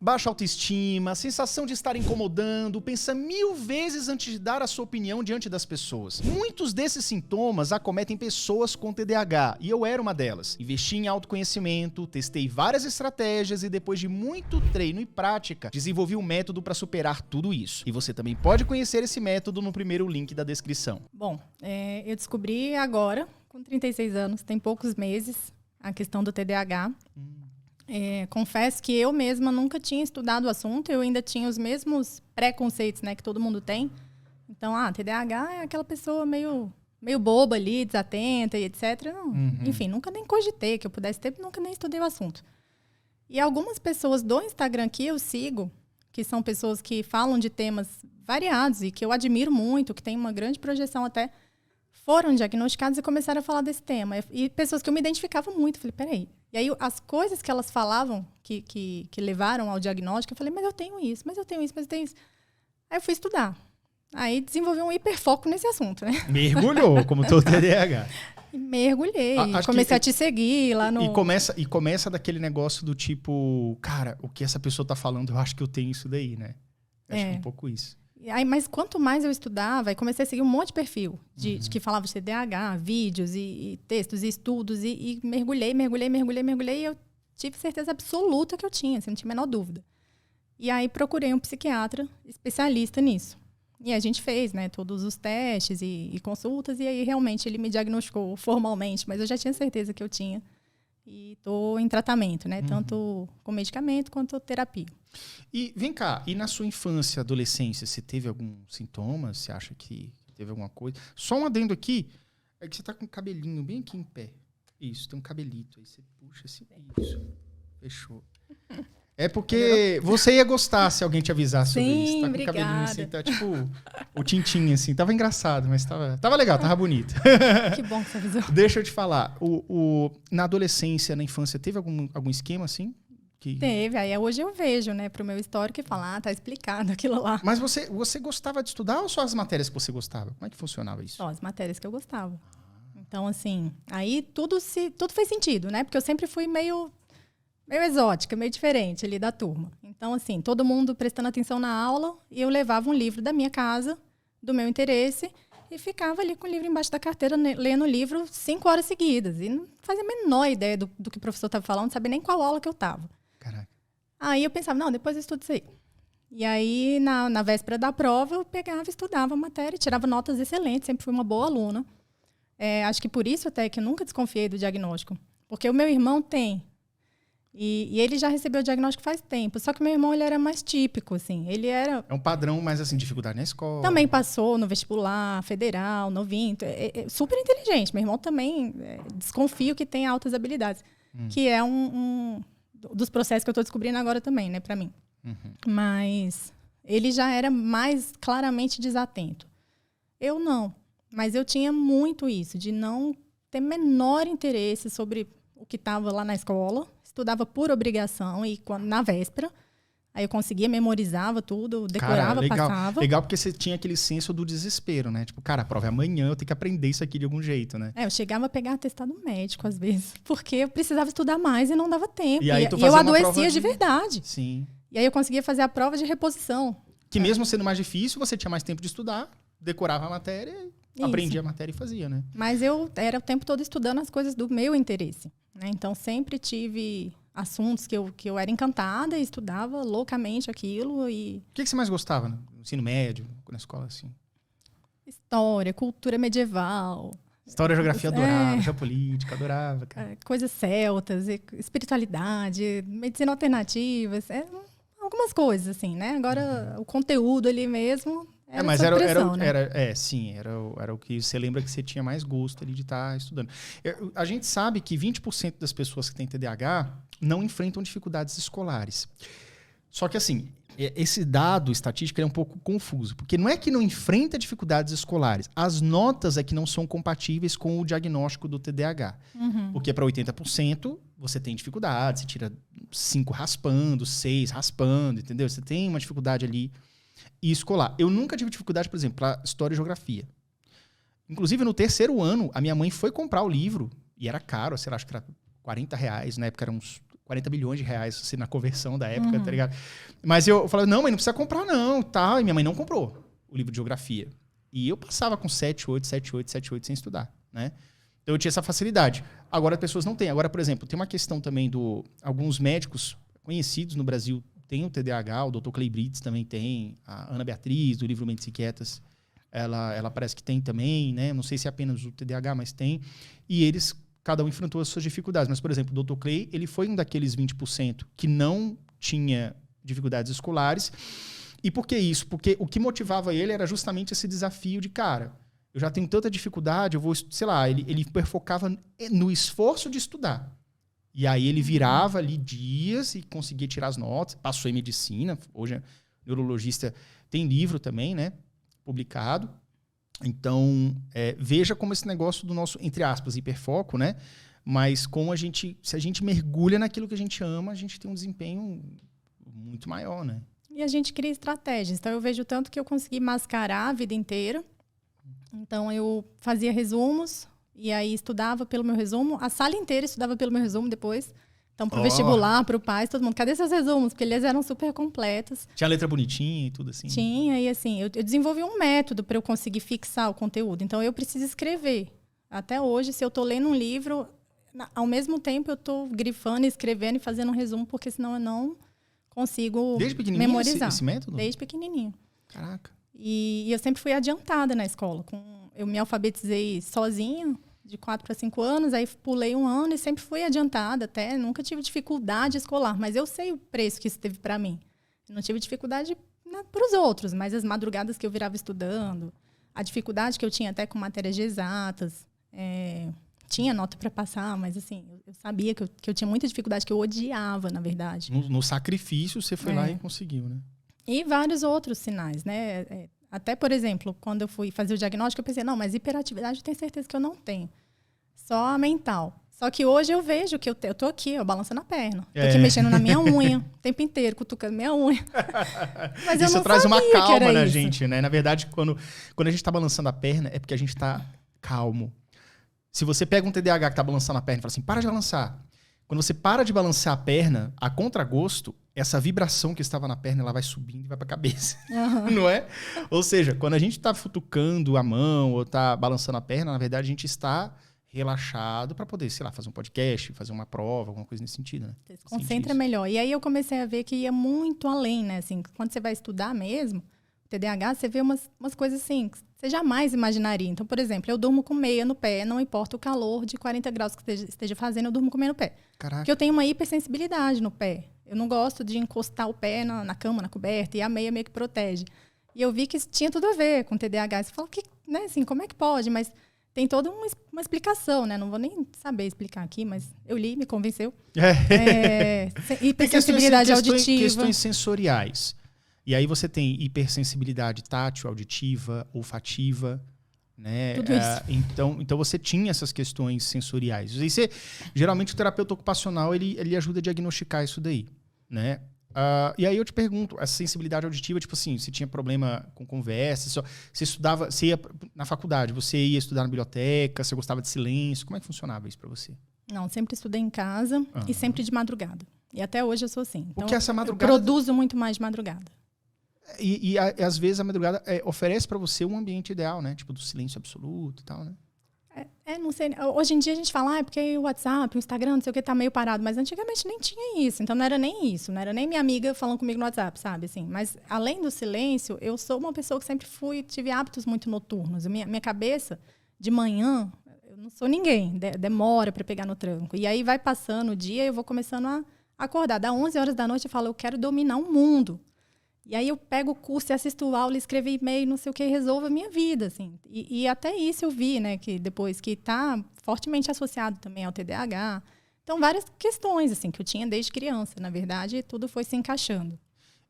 baixa autoestima, sensação de estar incomodando, pensa 1000 vezes antes de dar a sua opinião diante das pessoas. Muitos desses sintomas acometem pessoas com TDAH, e eu era uma delas. Investi em autoconhecimento, testei várias estratégias e depois de muito treino e prática, desenvolvi um método para superar tudo isso. E você também pode conhecer esse método no primeiro link da descrição. Bom, eu descobri agora, com 36 anos, tem poucos meses, a questão do TDAH. Confesso que eu mesma nunca tinha estudado o assunto, eu ainda tinha os mesmos preconceitos, né, que todo mundo tem. Então, TDAH é aquela pessoa meio boba ali, desatenta e etc. Não, enfim, nunca nem cogitei que eu pudesse ter, nunca nem estudei o assunto. E algumas pessoas do Instagram que eu sigo, que são pessoas que falam de temas variados e que eu admiro muito, que têm uma grande projeção até, foram diagnosticadas e começaram a falar desse tema. E pessoas que eu me identificava muito. Falei, peraí. E aí, as coisas que elas falavam, que levaram ao diagnóstico, eu falei, mas eu tenho isso, mas eu tenho isso, mas eu tenho isso. Aí eu fui estudar. Aí desenvolvi um hiperfoco nesse assunto, né? Mergulhou, como todo TDAH. E mergulhei. Comecei a te seguir lá no... E começa daquele negócio do tipo, cara, o que essa pessoa tá falando, eu acho que eu tenho isso daí, né? Acho que é um pouco isso. Aí, mas quanto mais eu estudava, aí comecei a seguir um monte de perfil de que falava de TDAH, vídeos e textos e estudos, e mergulhei, e eu tive certeza absoluta que eu tinha, assim, não tinha a menor dúvida. E aí procurei um psiquiatra especialista nisso. E a gente fez, né, todos os testes e consultas, e aí realmente ele me diagnosticou formalmente, mas eu já tinha certeza que eu tinha. E estou em tratamento, né, tanto com medicamento quanto terapia. E vem cá, e na sua infância, adolescência, você teve algum sintoma? Você acha que teve alguma coisa? Só um adendo aqui, é que você tá com o cabelinho bem aqui em pé. Isso, tem um cabelito. Aí você puxa assim, isso. Fechou. É porque você ia gostar se alguém te avisasse sobre isso. Tá com o cabelinho assim, tá tipo o Tintin, assim. Tava engraçado, mas tava legal, tava bonito. Que bom que você avisou. Deixa eu te falar, na adolescência, na infância, teve algum esquema assim? Teve, aí hoje eu vejo, né, pro meu histórico e falo, tá explicado aquilo lá. Mas você gostava de estudar ou só as matérias que você gostava? Como é que funcionava isso? Só as matérias que eu gostava. Então, assim, aí tudo fez sentido, né? Porque eu sempre fui meio exótica, meio diferente ali da turma. Então, assim, todo mundo prestando atenção na aula e eu levava um livro da minha casa, do meu interesse, e ficava ali com o livro embaixo da carteira, lendo o livro 5 horas seguidas. E não fazia a menor ideia do que o professor estava falando, não sabia nem qual aula que eu estava. Caraca. Aí eu pensava, não, depois eu estudo isso aí. E aí, na véspera da prova, eu pegava, estudava a matéria, tirava notas excelentes, sempre fui uma boa aluna. Acho que por isso até que eu nunca desconfiei do diagnóstico. Porque o meu irmão tem. E ele já recebeu o diagnóstico faz tempo. Só que o meu irmão, ele era mais típico, assim. Ele era... É um padrão, mas assim, dificuldade na escola. Também passou no vestibular, federal, novinho. Super inteligente. Meu irmão também, desconfio que tem altas habilidades. Que é um dos processos que eu estou descobrindo agora também, né, pra mim. Mas ele já era mais claramente desatento. Eu não. Mas eu tinha muito isso, de não ter menor interesse sobre o que estava lá na escola. Estudava por obrigação e na véspera. Aí eu conseguia, memorizava tudo, decorava, cara, legal, passava. Legal porque você tinha aquele senso do desespero, né? Tipo, cara, a prova é amanhã, eu tenho que aprender isso aqui de algum jeito, né? Eu chegava a pegar atestado médico, às vezes, porque eu precisava estudar mais e não dava tempo. E aí eu adoecia de verdade. Sim. E aí eu conseguia fazer a prova de reposição. Que mesmo sendo mais difícil, você tinha mais tempo de estudar, decorava a matéria, aprendia a matéria e fazia, né? Mas eu era o tempo todo estudando as coisas do meu interesse, né? Então sempre tive assuntos que eu era encantada e estudava loucamente aquilo. E... O que você mais gostava no ensino médio, na escola, assim? História, cultura medieval. História, geografia, adorava. Geopolítica, adorava. Cara. Coisas celtas, espiritualidade, medicina alternativa. Algumas coisas, assim, né? Agora, o conteúdo ali mesmo... Mas era o que você lembra que você tinha mais gosto ali de estar estudando. A gente sabe que 20% das pessoas que têm TDAH não enfrentam dificuldades escolares. Só que assim, esse dado estatístico é um pouco confuso, porque não é que não enfrenta dificuldades escolares, as notas é que não são compatíveis com o diagnóstico do TDAH. Porque para 80% você tem dificuldade, você tira 5 raspando, 6 raspando, entendeu? Você tem uma dificuldade ali e escolar. Eu nunca tive dificuldade, por exemplo, para história e geografia. Inclusive, no 3º ano, a minha mãe foi comprar o livro, e era caro, sei lá, acho que era R$40, na época era uns 40 bilhões de reais assim, na conversão da época, tá ligado? Mas eu falava, não, mãe, não precisa comprar não, tal. E minha mãe não comprou o livro de geografia. E eu passava com 7,8 sem estudar, né? Então eu tinha essa facilidade. Agora as pessoas não têm. Agora, por exemplo, tem uma questão também alguns médicos conhecidos no Brasil têm o TDAH, o Dr. Clay Brits também tem, a Ana Beatriz, do livro Mentes Inquietas, ela parece que tem também, né? Não sei se é apenas o TDAH, mas tem. E eles, cada um enfrentou as suas dificuldades. Mas, por exemplo, o Dr. Clay, ele foi um daqueles 20% que não tinha dificuldades escolares. E por que isso? Porque o que motivava ele era justamente esse desafio de, cara, eu já tenho tanta dificuldade, eu vou, sei lá, ele focava no esforço de estudar. E aí ele virava ali dias e conseguia tirar as notas, passou em medicina, hoje é neurologista, tem livro também, né, publicado. Então, veja como esse negócio do nosso, entre aspas, hiperfoco, né, mas como se a gente mergulha naquilo que a gente ama, a gente tem um desempenho muito maior, né. E a gente cria estratégias. Então, eu vejo tanto que eu consegui mascarar a vida inteira. Então, eu fazia resumos e aí estudava pelo meu resumo. A sala inteira estudava pelo meu resumo depois. Então, pro vestibular, pro PAS, todo mundo. Cadê seus resumos? Porque eles eram super completos. Tinha letra bonitinha e tudo assim? Tinha. E assim, eu desenvolvi um método para eu conseguir fixar o conteúdo. Então, eu preciso escrever. Até hoje, se eu estou lendo um livro, ao mesmo tempo eu estou grifando, escrevendo e fazendo um resumo, porque senão eu não consigo Desde pequenininho memorizar. Esse método? Desde pequenininho. Caraca. E eu sempre fui adiantada na escola. Eu me alfabetizei sozinha, de 4 para 5 anos, aí pulei um ano e sempre fui adiantada até. Nunca tive dificuldade escolar, mas eu sei o preço que isso teve para mim. Eu não tive dificuldade para os outros, mas as madrugadas que eu virava estudando, a dificuldade que eu tinha até com matérias de exatas. Tinha nota para passar, mas assim, eu sabia que eu tinha muita dificuldade, que eu odiava, na verdade. No sacrifício, você foi lá e conseguiu, né? E vários outros sinais, né? Até, por exemplo, quando eu fui fazer o diagnóstico, eu pensei, não, mas hiperatividade eu tenho certeza que eu não tenho. Só a mental. Só que hoje eu vejo que eu tô aqui, eu balançando a perna. Tô aqui mexendo na minha unha, o tempo inteiro, cutucando minha unha. Mas isso eu não traz uma calma na isso. gente, né? Na verdade, quando a gente tá balançando a perna, é porque a gente tá calmo. Se você pega um TDAH que tá balançando a perna e fala assim, para de balançar. Quando você para de balançar a perna, a contragosto, essa vibração que estava na perna, ela vai subindo e vai pra cabeça. Uhum. Não é? Ou seja, quando a gente tá futucando a mão ou tá balançando a perna, na verdade a gente está relaxado para poder, sei lá, fazer um podcast, fazer uma prova, alguma coisa nesse sentido, né? Você se concentra melhor. E aí eu comecei a ver que ia muito além, né? Assim, quando você vai estudar mesmo, TDAH, você vê umas coisas assim, que você jamais imaginaria. Então, por exemplo, eu durmo com meia no pé, não importa o calor de 40 graus que esteja fazendo, eu durmo com meia no pé. Caraca. Porque eu tenho uma hipersensibilidade no pé. Eu não gosto de encostar o pé na cama, na coberta, e a meia meio que protege. E eu vi que isso tinha tudo a ver com TDAH. Você fala, né, assim, como é que pode? Mas tem toda uma explicação, né? Não vou nem saber explicar aqui, mas eu li, me convenceu. Hipersensibilidade auditiva. Questões sensoriais. E aí você tem hipersensibilidade tátil, auditiva, olfativa, né? Tudo isso. Então você tinha essas questões sensoriais. E geralmente o terapeuta ocupacional ele ajuda a diagnosticar isso daí, né? E aí eu te pergunto, essa sensibilidade auditiva, tipo assim, você tinha problema com conversa, você estudava, você ia na faculdade, você ia estudar na biblioteca, você gostava de silêncio, como é que funcionava isso para você? Não, sempre estudei em casa e sempre de madrugada. E até hoje eu sou assim. Então, porque essa madrugada... eu produzo muito mais de madrugada. E às vezes a madrugada oferece para você um ambiente ideal, né? Tipo do silêncio absoluto e tal, né? Não sei. Hoje em dia a gente fala, porque o WhatsApp, o Instagram, não sei o que, tá meio parado. Mas antigamente nem tinha isso. Então não era nem isso. Não era nem minha amiga falando comigo no WhatsApp, sabe? Assim, mas além do silêncio, eu sou uma pessoa que sempre tive hábitos muito noturnos. Minha cabeça, de manhã, eu não sou ninguém. Demora para pegar no tranco. E aí vai passando o dia e eu vou começando a acordar. Dá 11 horas da noite e falo, eu quero dominar o mundo. E aí eu pego o curso e assisto aula, escrevo e-mail, não sei o que, resolvo a minha vida, assim. E até isso eu vi, né, que depois que está fortemente associado também ao TDAH. Então, várias questões, assim, que eu tinha desde criança. Na verdade, tudo foi se encaixando.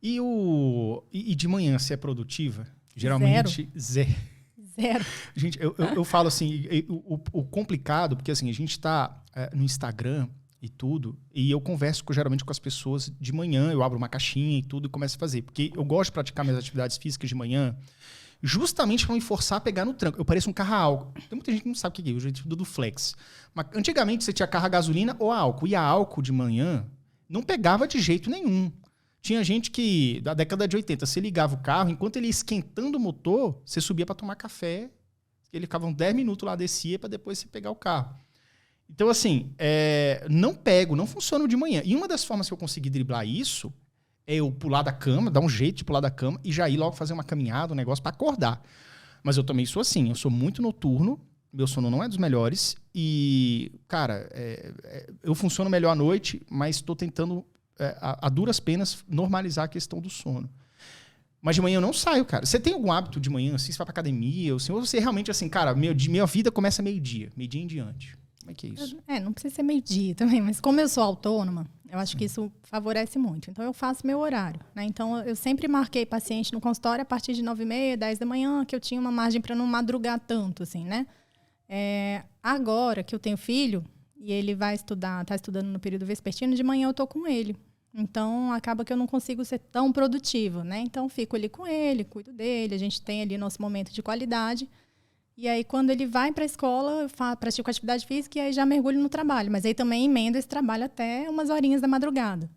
E de manhã, você é produtiva? Geralmente, Zero. Gente, eu falo assim, o complicado, porque assim, a gente está no Instagram e tudo, e eu converso geralmente com as pessoas de manhã, eu abro uma caixinha e tudo e começo a fazer, porque eu gosto de praticar minhas atividades físicas de manhã, justamente para me forçar a pegar no tranco. Eu pareço um carro a álcool. Tem muita gente que não sabe o que é, eu já do flex. Mas antigamente você tinha carro a gasolina ou a álcool, e a álcool de manhã, Não pegava de jeito nenhum. Tinha gente que, da década de 80, você ligava o carro, enquanto ele ia esquentando o motor, você subia para tomar café, ele ficava uns 10 minutos lá, descia, para depois você pegar o carro. Então, assim, não funciona de manhã. E uma das formas que eu consegui driblar isso é eu pular da cama, dar um jeito de pular da cama e já ir logo fazer uma caminhada, um negócio para acordar. Mas eu também sou assim, eu sou muito noturno, meu sono não é dos melhores e, cara, eu funciono melhor à noite, mas estou tentando, a duras penas, normalizar a questão do sono. Mas de manhã eu não saio, cara. Você tem algum hábito de manhã, assim, você vai pra academia, ou você realmente, assim, cara, minha vida começa meio-dia em diante. Como é que é isso? Não precisa ser meio-dia também, mas como eu sou autônoma, eu acho que isso favorece muito. Então, eu faço meu horário, né? Então, eu sempre marquei paciente no consultório a partir de 9h30, 10 da manhã, que eu tinha uma margem para não madrugar tanto, assim, né? Agora que eu tenho filho, e ele vai estudar, tá estudando no período vespertino, de manhã eu tô com ele. Então, acaba que eu não consigo ser tão produtiva, né? Então, fico ali com ele, cuido dele, a gente tem ali nosso momento de qualidade. E aí, quando ele vai para a escola, eu pratico atividade física e aí já mergulho no trabalho. Mas aí também emendo esse trabalho até umas horinhas da madrugada.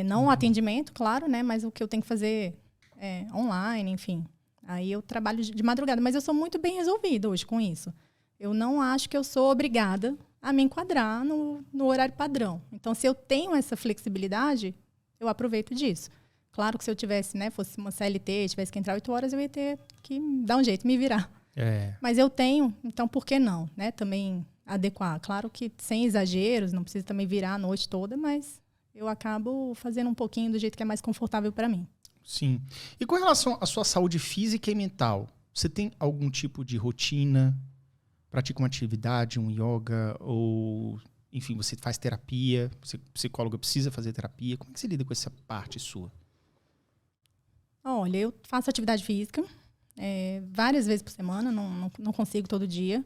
Não o atendimento, claro, né? Mas o que eu tenho que fazer online, enfim. Aí eu trabalho de madrugada. Mas eu sou muito bem resolvida hoje com isso. Eu não acho que eu sou obrigada a me enquadrar no horário padrão. Então, se eu tenho essa flexibilidade, eu aproveito disso. Claro que se eu tivesse, né, fosse uma CLT, tivesse que entrar 8 horas, eu ia ter que dar um jeito, me virar. Mas eu tenho, então por que não, né? Também adequar. Claro que sem exageros, não precisa também virar a noite toda, mas eu acabo fazendo um pouquinho do jeito que é mais confortável para mim. Sim. E com relação à sua saúde física e mental, você tem algum tipo de rotina? Pratica uma atividade, um yoga, ou, enfim, você faz terapia? Você, psicóloga, precisa fazer terapia? Como é que você lida com essa parte sua? Olha, eu faço atividade física. Várias vezes por semana, não consigo todo dia.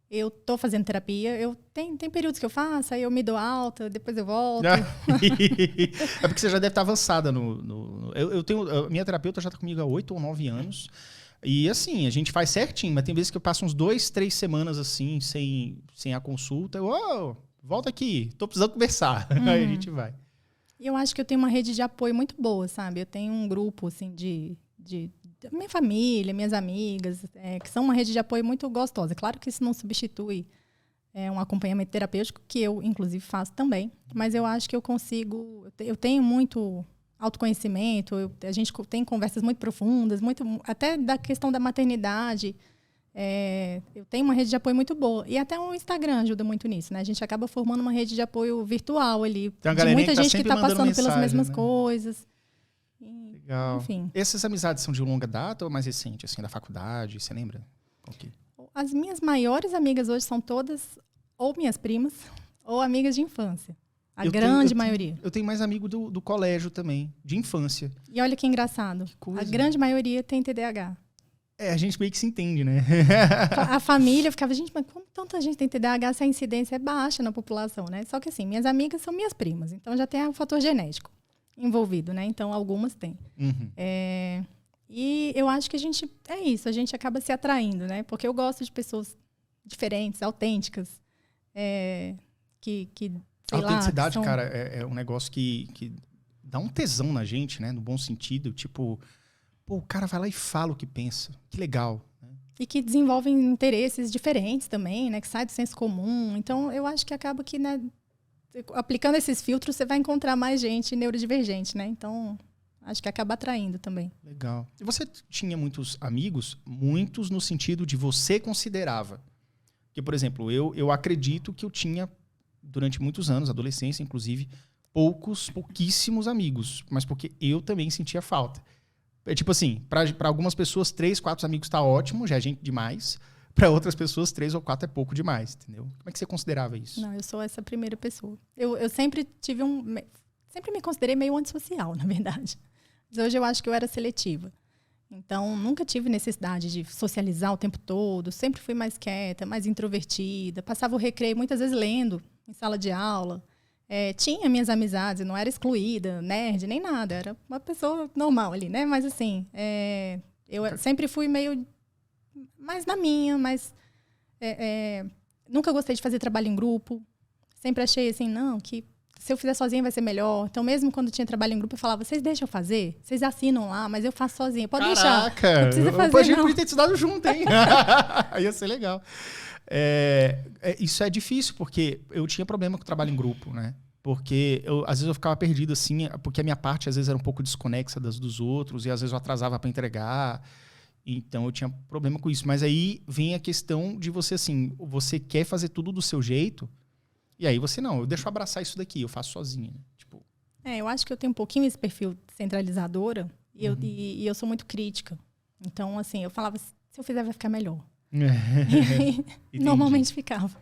Eu tô fazendo terapia, tem períodos que eu faço, aí eu me dou alta, depois eu volto. É porque você já deve estar avançada a minha terapeuta já está comigo há 8 ou 9 anos. E assim, a gente faz certinho, mas tem vezes que eu passo uns 2, 3 semanas assim, sem a consulta. Volta aqui, tô precisando conversar. Aí a gente vai. Eu acho que eu tenho uma rede de apoio muito boa, sabe? Eu tenho um grupo, assim, de minha família, minhas amigas, que são uma rede de apoio muito gostosa. Claro que isso não substitui um acompanhamento terapêutico, que eu, inclusive, faço também. Mas eu acho que eu consigo... Eu tenho muito autoconhecimento, a gente tem conversas muito profundas, até da questão da maternidade. Eu tenho uma rede de apoio muito boa. E até o Instagram ajuda muito nisso, né? A gente acaba formando uma rede de apoio virtual ali. De muita gente que está passando pelas mesmas coisas. Legal. Enfim. Essas amizades são de longa data ou mais recente, assim, da faculdade? Você lembra? As minhas maiores amigas hoje são todas ou minhas primas ou amigas de infância. A grande maioria. Eu tenho mais amigo do colégio também, de infância. E olha que engraçado. A grande maioria tem TDAH. A gente meio que se entende, né? A família ficava, gente, mas como tanta gente tem TDAH se a incidência é baixa na população, né? Só que assim, minhas amigas são minhas primas, então já tem o fator genético envolvido, né? Então, algumas têm. Uhum. E eu acho que a gente acaba se atraindo, né? Porque eu gosto de pessoas diferentes, autênticas, que a autenticidade, cara, é um negócio que dá um tesão na gente, né? No bom sentido, tipo, o cara vai lá e fala o que pensa. Que legal. Né? E que desenvolvem interesses diferentes também, né? Que sai do senso comum. Então, eu acho que acaba que, né, aplicando esses filtros, você vai encontrar mais gente neurodivergente, né? Então, acho que acaba atraindo também. Legal. E você tinha muitos amigos? Muitos no sentido de você considerava. Porque, por exemplo, eu acredito que eu tinha, durante muitos anos, adolescência, inclusive, pouquíssimos amigos. Mas porque eu também sentia falta. Tipo assim, para algumas pessoas, 3, 4 amigos tá ótimo, já é gente demais. Para outras pessoas, 3 ou 4 é pouco demais, entendeu? Como é que você considerava isso? Não, eu sou essa primeira pessoa. Eu sempre tive sempre me considerei meio antissocial, na verdade. Mas hoje eu acho que eu era seletiva. Então, nunca tive necessidade de socializar o tempo todo. Sempre fui mais quieta, mais introvertida. Passava o recreio muitas vezes lendo em sala de aula. Tinha minhas amizades, não era excluída, nerd, nem nada. Era uma pessoa normal ali, né? Mas assim, eu sempre fui meio mais na minha, mas nunca gostei de fazer trabalho em grupo. Sempre achei assim, não, que se eu fizer sozinha vai ser melhor. Então, mesmo quando tinha trabalho em grupo, eu falava, vocês deixam eu fazer? Vocês assinam lá, mas eu faço sozinha. Pode deixar. Não precisa fazer, a gente podia ter estudado junto, hein? Ia ser legal. Isso é difícil, porque eu tinha problema com o trabalho em grupo, né? Porque às vezes eu ficava perdido, assim, porque a minha parte às vezes era um pouco desconexa das dos outros, e às vezes eu atrasava para entregar. Então eu tinha problema com isso. Mas aí vem a questão de você, assim, você quer fazer tudo do seu jeito, e aí você não, eu deixo abraçar isso daqui, eu faço sozinho. Né? Tipo... eu acho que eu tenho um pouquinho esse perfil centralizadora, e eu sou muito crítica. Então, assim, eu falava, se eu fizer vai ficar melhor. Normalmente ficava.